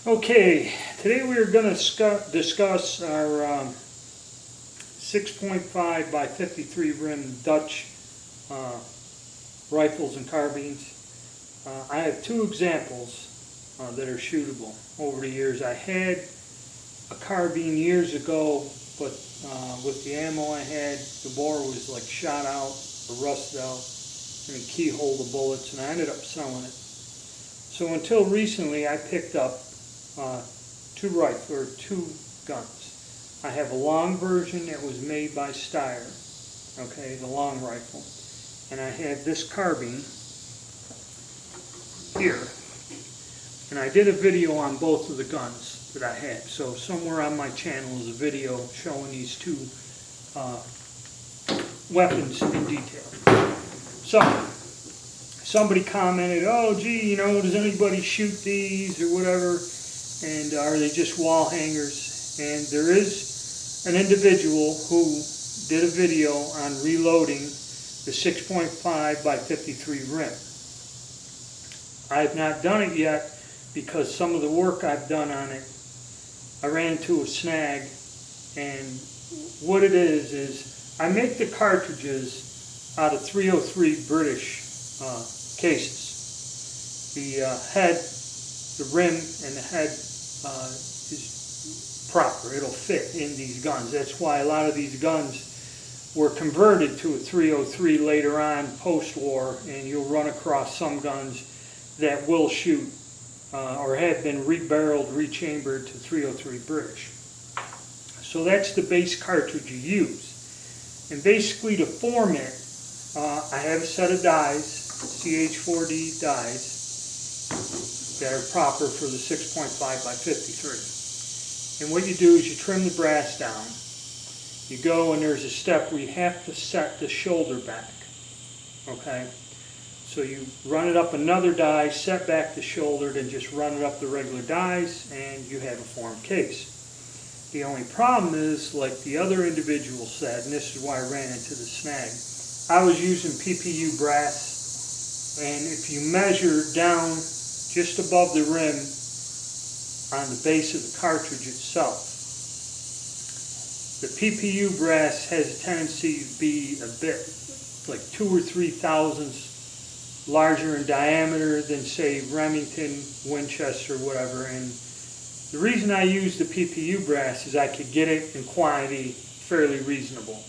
Okay, today we are going to discuss our 6.5 by 53 rim Dutch rifles and carbines. I have two examples that are shootable over the years. I had a carbine years ago, but with the ammo I had, the bore was like shot out or rusted out, and it keyholed the bullets, and I ended up selling it. So until recently, I picked up two guns. I have a long version that was made by Steyr, okay, the long rifle, and I have this carbine here, and I did a video on both of the guns that I had. So somewhere on my channel is a video showing these two weapons in detail. So somebody commented, oh gee, does anybody shoot these or whatever, and are they just wall hangers? And there is an individual who did a video on reloading the 6.5 by 53 rim. I have not done it yet because some of the work I've done on it, I ran into a snag, and what it is I make the cartridges out of 303 British cases. The head, the rim, and the head is proper. It'll fit in these guns. That's why a lot of these guns were converted to a 303 later on post-war, and you'll run across some guns that will shoot or have been rebarreled, rechambered to 303 British. So that's the base cartridge you use. And basically to form it, I have a set of dies, CH4D dies, that are proper for the 6.5 by 53. And what you do is you trim the brass down. You go, and there's a step where you have to set the shoulder back. Okay? So you run it up another die, set back the shoulder, then just run it up the regular dies, and you have a formed case. The only problem is, like the other individual said, and this is why I ran into the snag, I was using PPU brass, and if you measure down just above the rim on the base of the cartridge itself, the PPU brass has a tendency to be a bit like 2 or 3 thousandths larger in diameter than, say, Remington, Winchester, whatever. And the reason I use the PPU brass is I could get it in quantity fairly reasonable,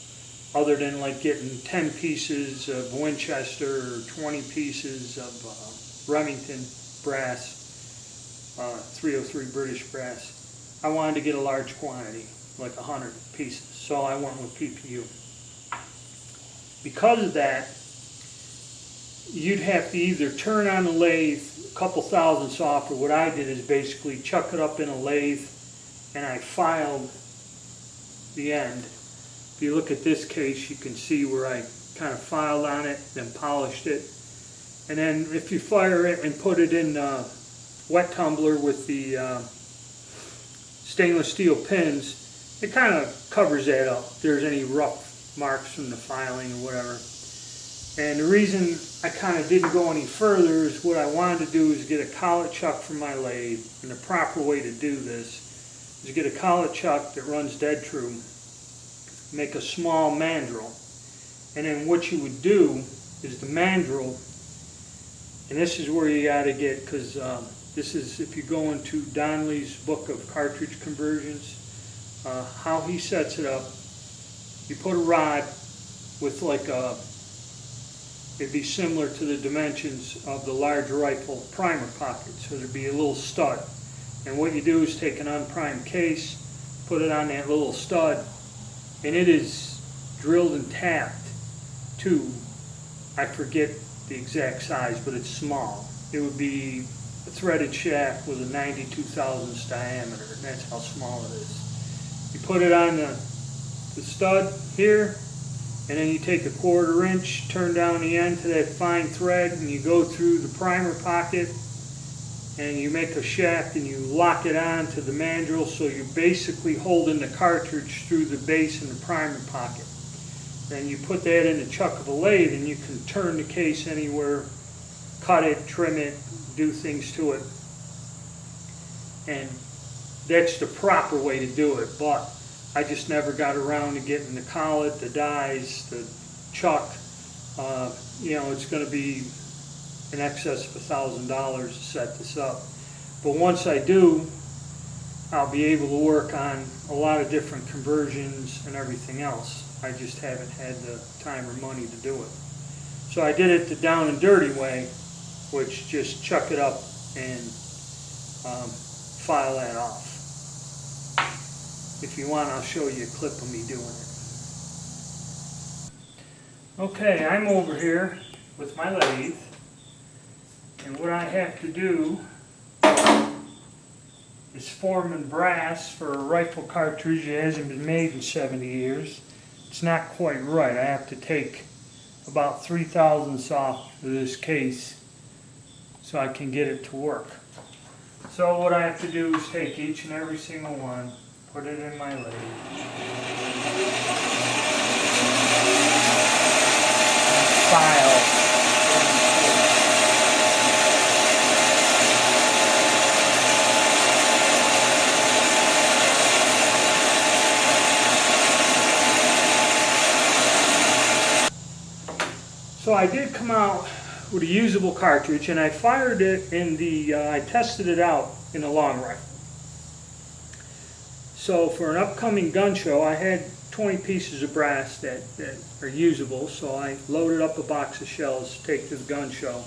other than like getting 10 pieces of Winchester or 20 pieces of Remington brass, 303 British brass. I wanted to get a large quantity, like 100 pieces, so I went with PPU. Because of that, you'd have to either turn on the lathe a couple thousandths off, or what I did is basically chuck it up in a lathe, and I filed the end. If you look at this case, you can see where I kind of filed on it, then polished it. And then if you fire it and put it in a wet tumbler with the stainless steel pins, it kind of covers that up if there's any rough marks from the filing or whatever. And the reason I kind of didn't go any further is what I wanted to do is get a collet chuck from my lathe, and the proper way to do this is get a collet chuck that runs dead true, make a small mandrel, and then what you would do is the mandrel, and this is where you got to get, because this is, if you go into Donnelly's book of cartridge conversions, how he sets it up, you put a rod with like a, it'd be similar to the dimensions of the large rifle primer pocket. So there'd be a little stud. And what you do is take an unprimed case, put it on that little stud, and it is drilled and tapped to, I forget the exact size, but it's small. It would be a threaded shaft with a 92 thousandths diameter, and that's how small it is. You put it on the stud here, and then you take a 1/4 inch, turn down the end to that fine thread, and you go through the primer pocket, and you make a shaft, and you lock it on to the mandrel, so you're basically holding the cartridge through the base and the primer pocket. Then you put that in the chuck of a lathe, and you can turn the case anywhere, cut it, trim it, do things to it. and that's the proper way to do it, but I just never got around to getting the collet, the dies, the chuck. You know, it's going to be in excess of $1,000 to set this up. But once I do, I'll be able to work on a lot of different conversions and everything else. I just haven't had the time or money to do it. So I did it the down and dirty way, which just chuck it up and file that off. If you want, I'll show you a clip of me doing it. Okay, I'm over here with my lathe, and what I have to do is form in brass for a rifle cartridge that hasn't been made in 70 years. It's not quite right. I have to take about 3/1000 off of this case so I can get it to work. So what I have to do is take each and every single one, put it in my lathe, file. So I did come out with a usable cartridge, and I fired it in the, I tested it out in a long rifle. So for an upcoming gun show, I had 20 pieces of brass that are usable, so I loaded up a box of shells to take to the gun show,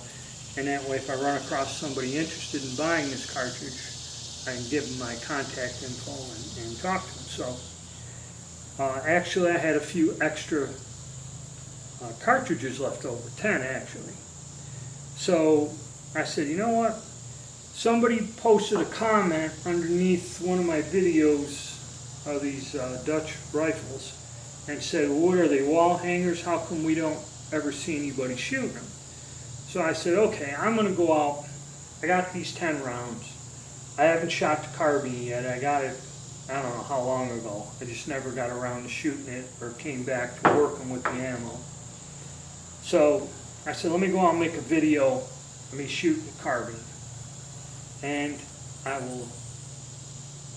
and that way if I run across somebody interested in buying this cartridge, I can give them my contact info and talk to them. So actually I had a few extra cartridges left over, 10 actually. So I said, you know what? Somebody posted a comment underneath one of my videos of these Dutch rifles and said, well, what are they, wall hangers? How come we don't ever see anybody shooting them? So I said, okay, I'm going to go out. I got these 10 rounds. I haven't shot the carbine yet. I got it, I don't know how long ago. I just never got around to shooting it or came back to working with the ammo. So I said, let me go out and make a video of me shooting the carbine. And I will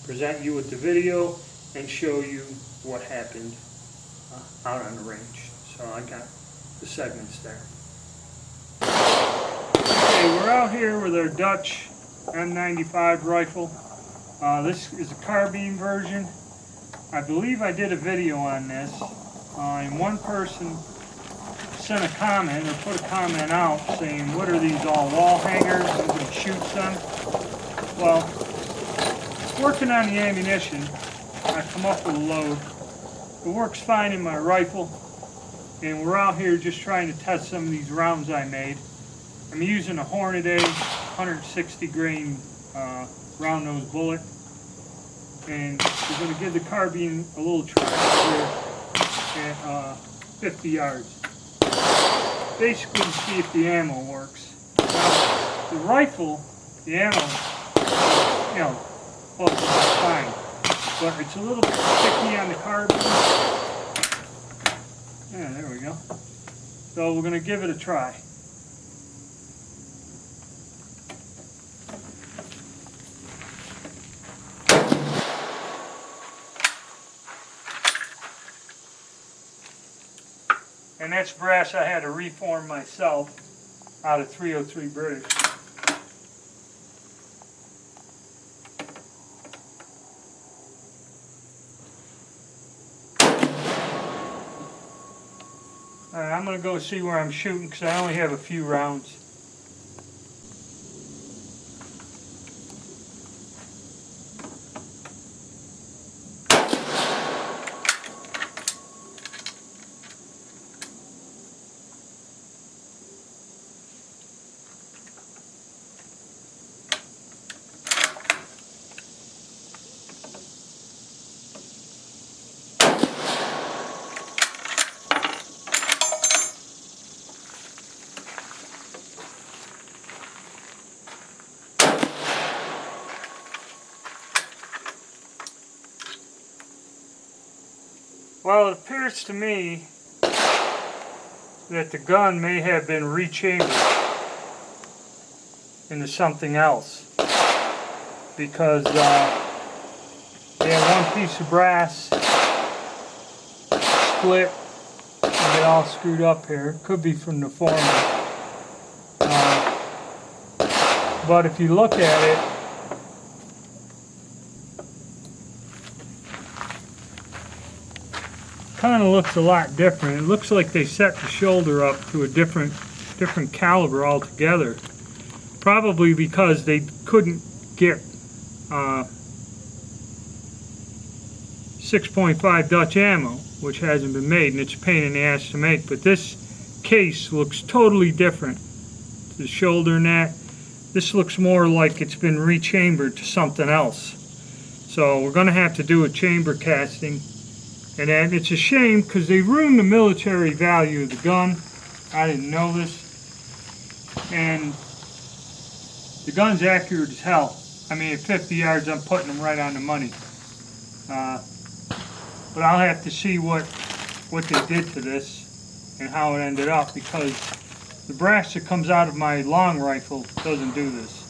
present you with the video and show you what happened out on the range. So I got the segments there. Okay, we're out here with our Dutch M95 rifle. This is a carbine version. I believe I did a video on this, and one person sent a comment or put a comment out saying, what are these, all wall hangers? Nobody shoots them. Well, working on the ammunition, I come up with a load. It works fine in my rifle, and we're out here just trying to test some of these rounds I made. I'm using a Hornady 160 grain round nose bullet, and we're going to give the carbine a little try here at 50 yards. Basically to see if the ammo works. Now, the rifle, the ammo, you know, well, it's fine, but it's a little sticky on the carbine. Yeah, there we go. So we're going to give it a try. And that's brass I had to reform myself out of 303 British. Alright, I'm going to go see where I'm shooting because I only have a few rounds. Well, it appears to me that the gun may have been rechambered into something else. because they had one piece of brass split and get all screwed up here. Could be from the former. But if you look at it, kind of looks a lot different. It looks like they set the shoulder up to a different caliber altogether. Probably because they couldn't get 6.5 Dutch ammo, which hasn't been made, and it's a pain in the ass to make. But this case looks totally different. The shoulder and that. This looks more like it's been rechambered to something else. So we're going to have to do a chamber casting. And then it's a shame because they ruined the military value of the gun. I didn't know this. And the gun's accurate as hell. I mean, at 50 yards, I'm putting them right on the money. But I'll have to see what they did to this and how it ended up, because the brass that comes out of my long rifle doesn't do this.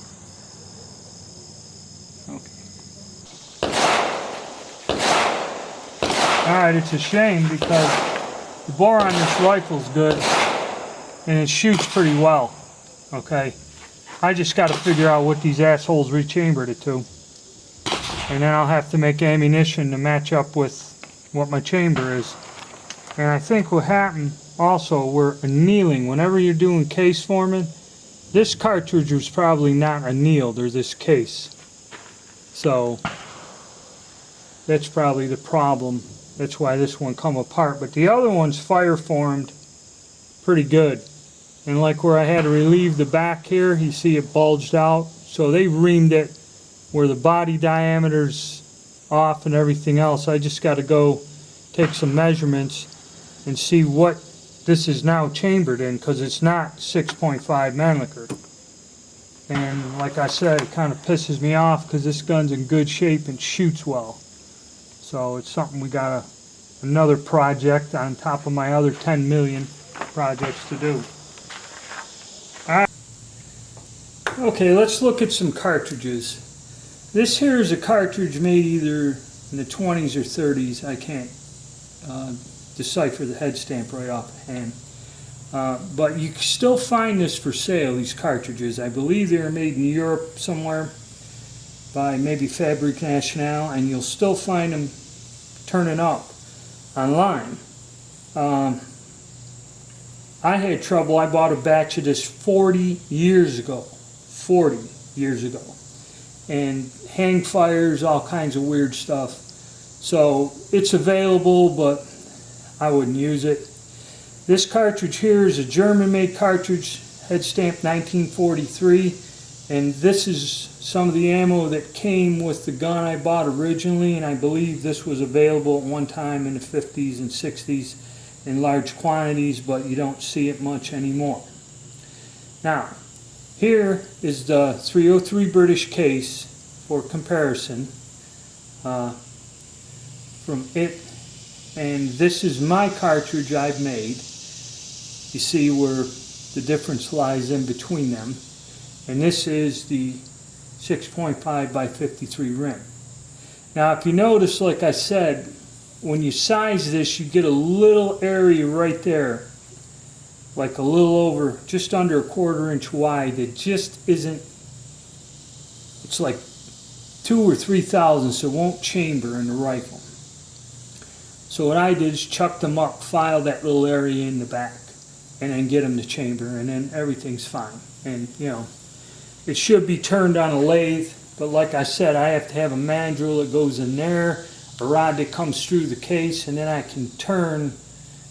Alright, it's a shame because the bore on this rifle's good and it shoots pretty well. Okay, I just got to figure out what these assholes rechambered it to, and then I'll have to make ammunition to match up with what my chamber is. And I think what happened also, we're annealing. Whenever you're doing case forming, this cartridge was probably not annealed, or this case. So that's probably the problem. That's why this one come apart. But the other one's fire formed pretty good. And like where I had to relieve the back here, you see it bulged out. So they reamed it where the body diameter's off and everything else. I just got to go take some measurements and see what this is now chambered in, because it's not 6.5 Mannlicher. And like I said, it kind of pisses me off because this gun's in good shape and shoots well. So it's something we got another project on top of my other 10 million projects to do. Alright. Okay, let's look at some cartridges. This here is a cartridge made either in the 20s or 30s. I can't decipher the head stamp right off the hand. But you can still find this for sale, these cartridges. I believe they are made in Europe somewhere by maybe Fabrique Nationale, and you'll still find them turning up online. I had trouble. I bought a batch of this 40 years ago. 40 years ago. And hang fires, all kinds of weird stuff. So it's available, but I wouldn't use it. This cartridge here is a German-made cartridge, head stamp 1943, and this is some of the ammo that came with the gun I bought originally, and I believe this was available at one time in the 50s and 60s in large quantities, but you don't see it much anymore. Now, here is the 303 British case for comparison from it. And this is my cartridge I've made. You see where the difference lies in between them. And this is the 6.5 by 53 rim. Now if you notice, like I said, when you size this, you get a little area right there, like a little over, just under a 1/4 inch wide, that just isn't, it's like 2 or 3 thousandths, so it won't chamber in the rifle. So what I did is chuck them up, file that little area in the back, and then get them to chamber, and then everything's fine. And you know, it should be turned on a lathe, but like I said, I have to have a mandrel that goes in there, a rod that comes through the case, and then I can turn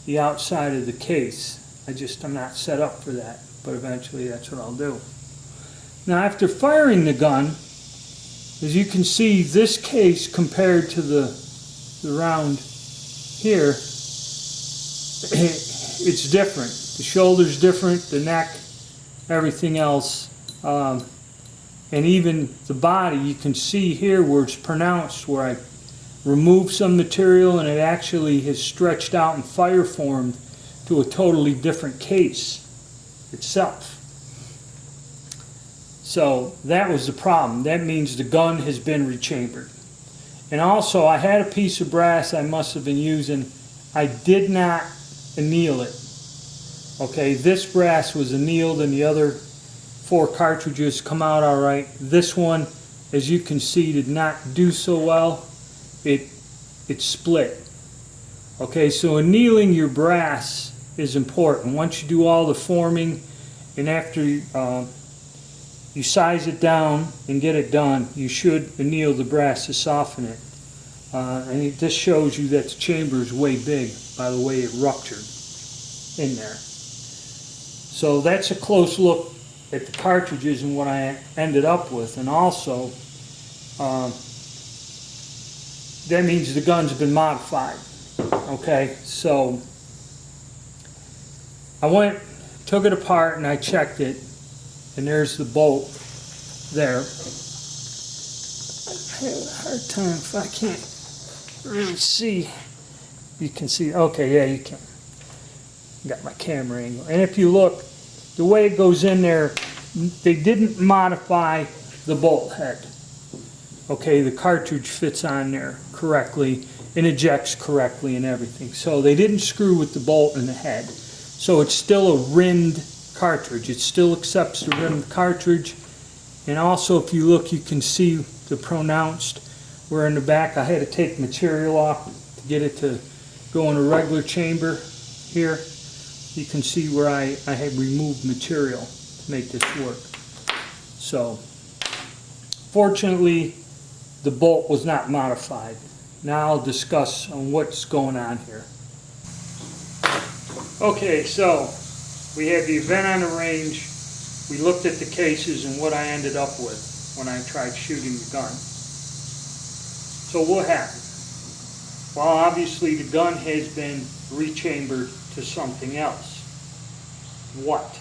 the outside of the case. I'm not set up for that, but eventually that's what I'll do. Now after firing the gun, as you can see, this case compared to the round here, it's different. The shoulder's different, the neck, everything else, and even the body. You can see here where it's pronounced, where I removed some material and it actually has stretched out and fire formed to a totally different case itself. So that was the problem. That means the gun has been rechambered. And also, I had a piece of brass I must have been using. I did not anneal it. Okay, this brass was annealed and the other 4 cartridges come out all right. This one, as you can see, did not do so well. It split. Okay, so annealing your brass is important. Once you do all the forming and after you size it down and get it done, you should anneal the brass to soften it. And this shows you that the chamber is way big by the way it ruptured in there. So that's a close look at the cartridges and what I ended up with. And also, that means the gun's been modified. Okay, so I went, took it apart and I checked it, and there's the bolt there. I have a hard time if I can't really see. You can see, okay, yeah, you can. Got my camera angle. And if you look, the way it goes in there, they didn't modify the bolt head. Okay, the cartridge fits on there correctly and ejects correctly and everything. So they didn't screw with the bolt in the head. So it's still a rimmed cartridge. It still accepts the rimmed cartridge. And also, if you look, you can see the pronounced, where in the back I had to take material off to get it to go in a regular chamber here. You can see where I had removed material to make this work. So, fortunately, the bolt was not modified. Now I'll discuss on what's going on here. Okay, so we had the event on the range. We looked at the cases and what I ended up with when I tried shooting the gun. So what happened? Well, obviously the gun has been rechambered to something else. What?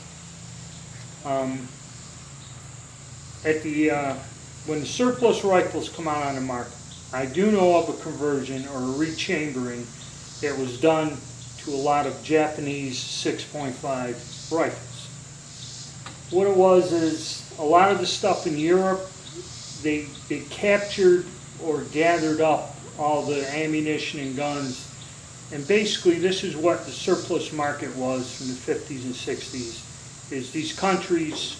When the surplus rifles come out on the market, I do know of a conversion or a rechambering that was done to a lot of Japanese 6.5 rifles. What it was is a lot of the stuff in Europe, they captured or gathered up all the ammunition and guns, and basically this is what the surplus market was from the 50s and 60s, is these countries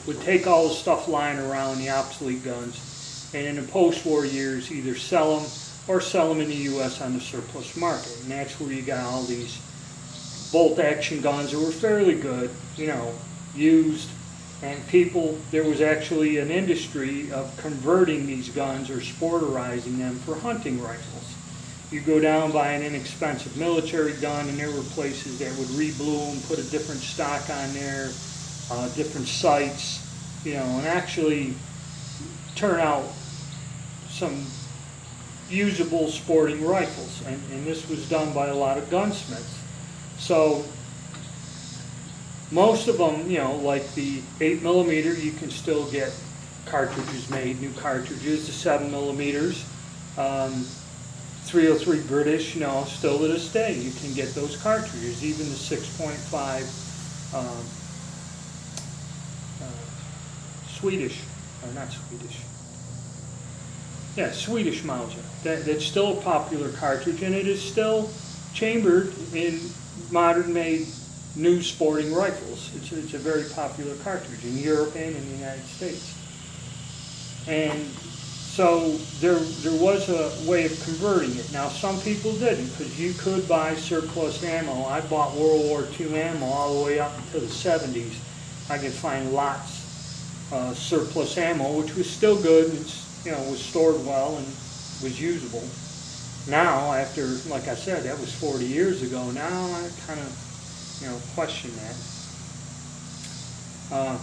would take all the stuff lying around, the obsolete guns, and in the post-war years either sell them or sell them in the U.S. on the surplus market. And that's where you got all these bolt-action guns that were fairly good, you know, used, and people, there was actually an industry of converting these guns or sporterizing them for hunting rifles. You go down, buy an inexpensive military gun, and there were places that would reblue them, put a different stock on there, different sights, you know, and actually turn out some usable sporting rifles. And this was done by a lot of gunsmiths. So most of them, you know, like the 8mm, you can still get cartridges made, new cartridges. The 7mm, 303 British, you know, still to this day you can get those cartridges. Even the 6.5 Swedish, or not Swedish, yeah, Swedish Mauser. That's still a popular cartridge, and it is still chambered in modern-made new sporting rifles. It's a very popular cartridge in Europe and in the United States. And so there was a way of converting it. Now some people didn't, because you could buy surplus ammo. I bought World War II ammo all the way up until the 70s. I could find lots surplus ammo, which was still good. It's, you know, was stored well and was usable. Now, after, like I said, that was 40 years ago. Now I kind of, you know, question that.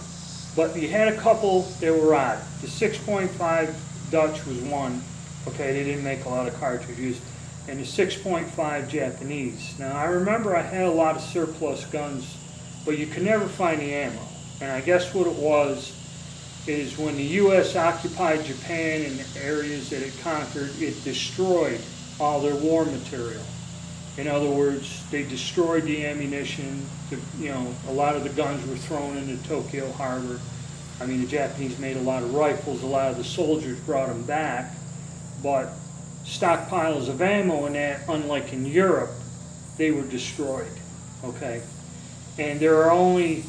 But you had a couple that were odd. The 6.5 Dutch was one. Okay, they didn't make a lot of cartridges. And the 6.5 Japanese. Now, I remember I had a lot of surplus guns, but you could never find the ammo. And I guess what it was is when the U.S. occupied Japan and the areas that it conquered, it destroyed all their war material. In other words, they destroyed the ammunition. You know, a lot of the guns were thrown into Tokyo Harbor. I mean, the Japanese made a lot of rifles, a lot of the soldiers brought them back, but stockpiles of ammo in that, unlike in Europe, they were destroyed, okay? And there are only,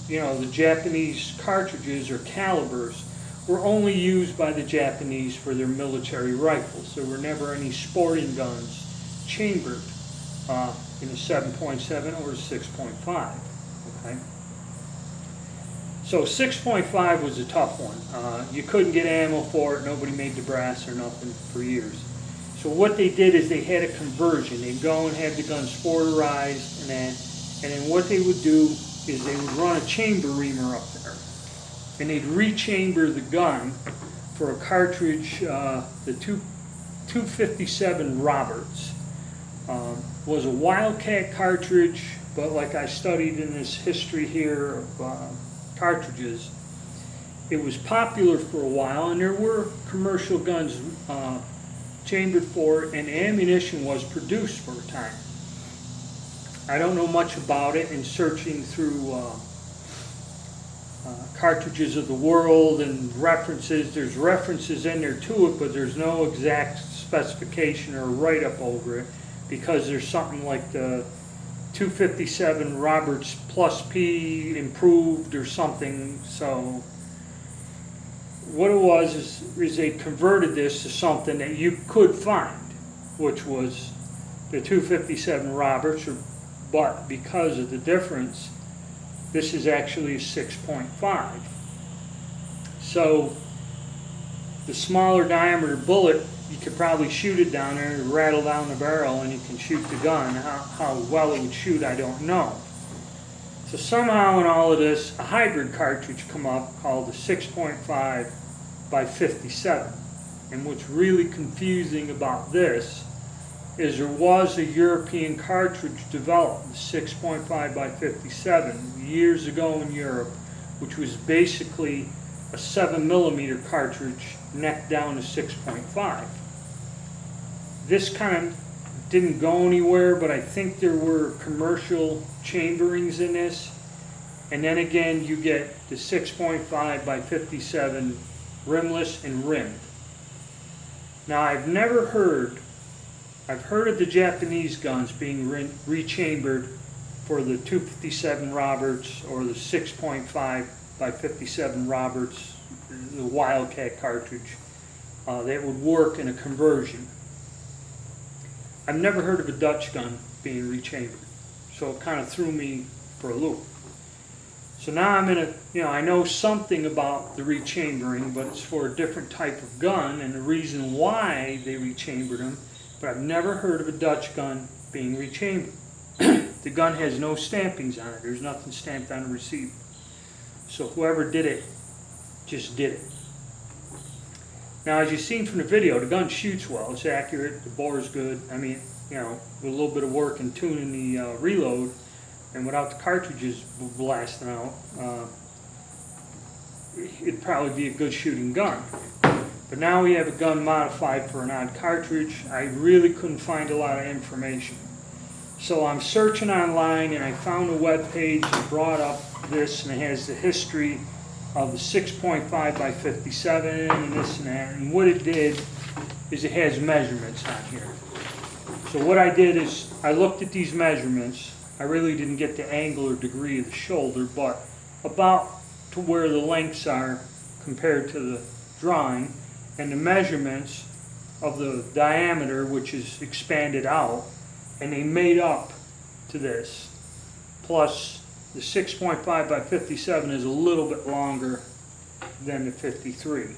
you know, the Japanese cartridges or calibers were only used by the Japanese for their military rifles. There were never any sporting guns chambered in a 7.7 or a 6.5, okay? So 6.5 was a tough one. You couldn't get ammo for it. Nobody made the brass or nothing for years. So what they did is they had a conversion. They'd go and have the gun sporterized, and then what they would do is they would run a chamber reamer up there, and they'd rechamber the gun for a cartridge. The 257 Roberts was a Wildcat cartridge, but like I studied in this history here of cartridges, it was popular for a while, and there were commercial guns chambered for it, and ammunition was produced for a time. I don't know much about it, and searching through cartridges of the world and references, there's references in there to it, but there's no exact specification or write-up over it, because there's something like the 257 Roberts plus P improved or something. So what it was is they converted this to something that you could find, which was the 257 Roberts, but because of the difference, this is actually a 6.5. So the smaller diameter bullet, you could probably shoot it down there and rattle down the barrel, and you can shoot the gun. How well it would shoot, I don't know. So somehow in all of this, a hybrid cartridge come up called the 6.5 by 57. And what's really confusing about this is there was a European cartridge developed, the 6.5 by 57, years ago in Europe, which was basically a 7mm cartridge neck down to 6.5. This kind of didn't go anywhere, but I think there were commercial chamberings in this. And then again, you get the 6.5 by 57 rimless and rimmed. Now I've heard of the Japanese guns being rechambered for the 257 Roberts or the 6.5 by 57 Roberts, the Wildcat cartridge, that would work in a conversion. I've never heard of a Dutch gun being rechambered, so it kind of threw me for a loop. So now I'm in a, I know something about the rechambering, but it's for a different type of gun and the reason why they rechambered them, but I've never heard of a Dutch gun being rechambered. The gun has no stampings on it. There's nothing stamped on the receiver. So whoever did it just did it. Now, as you've seen from the video, the gun shoots well. It's accurate. The bore's good. I mean, with a little bit of work and tuning the reload, and without the cartridges blasting out, it'd probably be a good shooting gun. But now we have a gun modified for an odd cartridge. I really couldn't find a lot of information. So I'm searching online, and I found a web page that brought up this, and it has the history of the 6.5 by 57 and this and that. And what it did is it has measurements on here. So what I did is I looked at these measurements. I really didn't get the angle or degree of the shoulder, but about to where the lengths are compared to the drawing, and the measurements of the diameter, which is expanded out, and they made up to this. Plus the 6.5 by 57 is a little bit longer than the 53.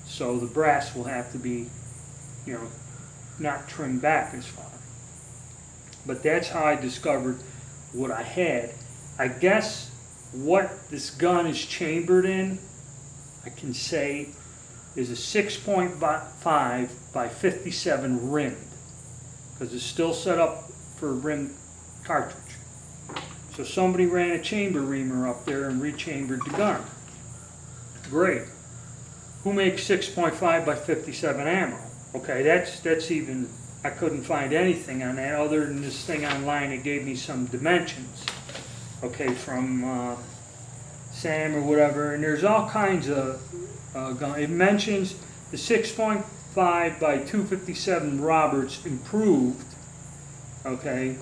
So the brass will have to be, not trimmed back as far. But that's how I discovered what I had. I guess what this gun is chambered in, I can say, is a 6.5 by 57 rimmed, because it's still set up for a rimmed cartridge. So somebody ran a chamber reamer up there and rechambered the gun. Great. Who makes 6.5 by 57 ammo? Okay, that's even, I couldn't find anything on that other than this thing online that gave me some dimensions. Okay, from Sam or whatever, and there's all kinds of gun. It mentions the 6.5 by 257 Roberts improved, okay,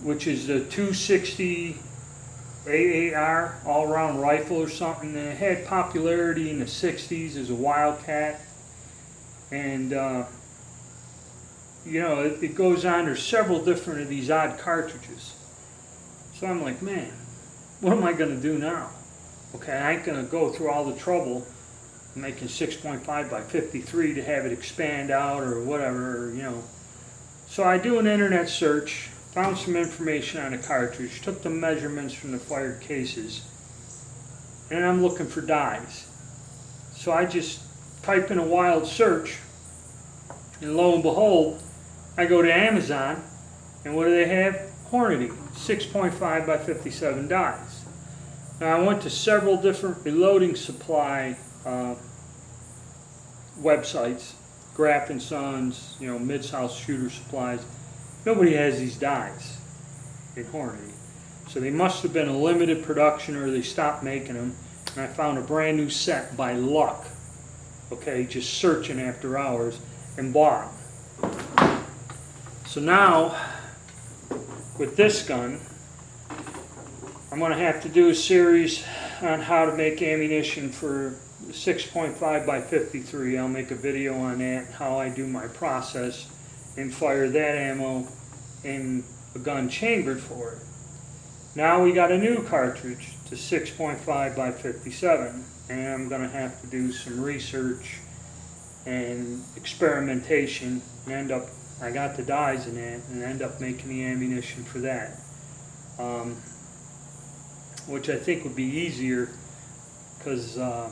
which is the 260 AAR all-round rifle or something, and it had popularity in the 60s as a Wildcat, and you know, it goes on. There's several different of these odd cartridges. So I'm like, man, what am I going to do now? Okay, I ain't going to go through all the trouble of making 6.5 by 53 to have it expand out or whatever, you know. So I do an internet search, found some information on the cartridge, took the measurements from the fired cases, and I'm looking for dies. So I just type in a wild search, and lo and behold, I go to Amazon, and what do they have? Hornady, 6.5 by 57 dies. Now I went to several different reloading supply websites, Graf and Sons, you know, Mid-South Shooter Supplies. Nobody has these dies in Hornady. So they must have been a limited production or they stopped making them. And I found a brand new set by luck, okay, just searching after hours, and bought them. So now, with this gun, I'm going to have to do a series on how to make ammunition for 6.5 by 53. I'll make a video on that, how I do my process, and fire that ammo in a gun chambered for it. Now we got a new cartridge to 6.5 by 57, and I'm going to have to do some research and experimentation and end up, I got the dies in that, and end up making the ammunition for that, which I think would be easier because I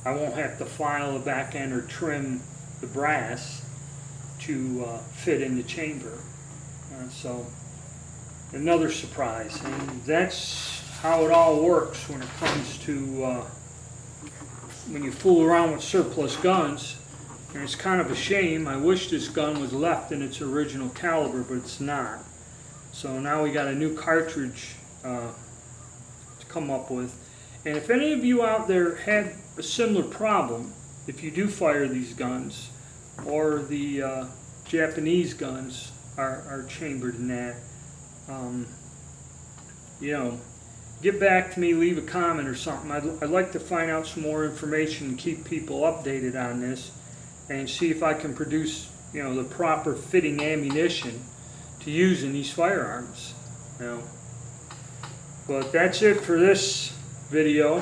won't have to file the back end or trim the brass to fit in the chamber. So another surprise, and that's how it all works when it comes to when you fool around with surplus guns. And it's kind of a shame. I wish this gun was left in its original caliber, but it's not. So now we got a new cartridge to come up with. And if any of you out there had a similar problem, if you do fire these guns, or the Japanese guns are chambered in that, you know, get back to me, leave a comment or something. I'd like to find out some more information and keep people updated on this, and see if I can produce, you know, the proper fitting ammunition to use in these firearms. You know. But that's it for this video.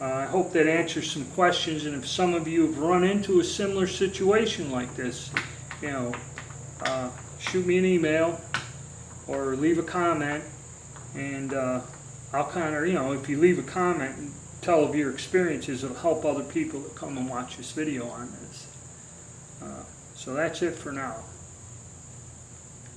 I hope that answers some questions, and if some of you have run into a similar situation like this, you know, shoot me an email or leave a comment, and I'll kind of, you know, if you leave a comment and tell of your experiences, it'll help other people that come and watch this video on this. So that's it for now.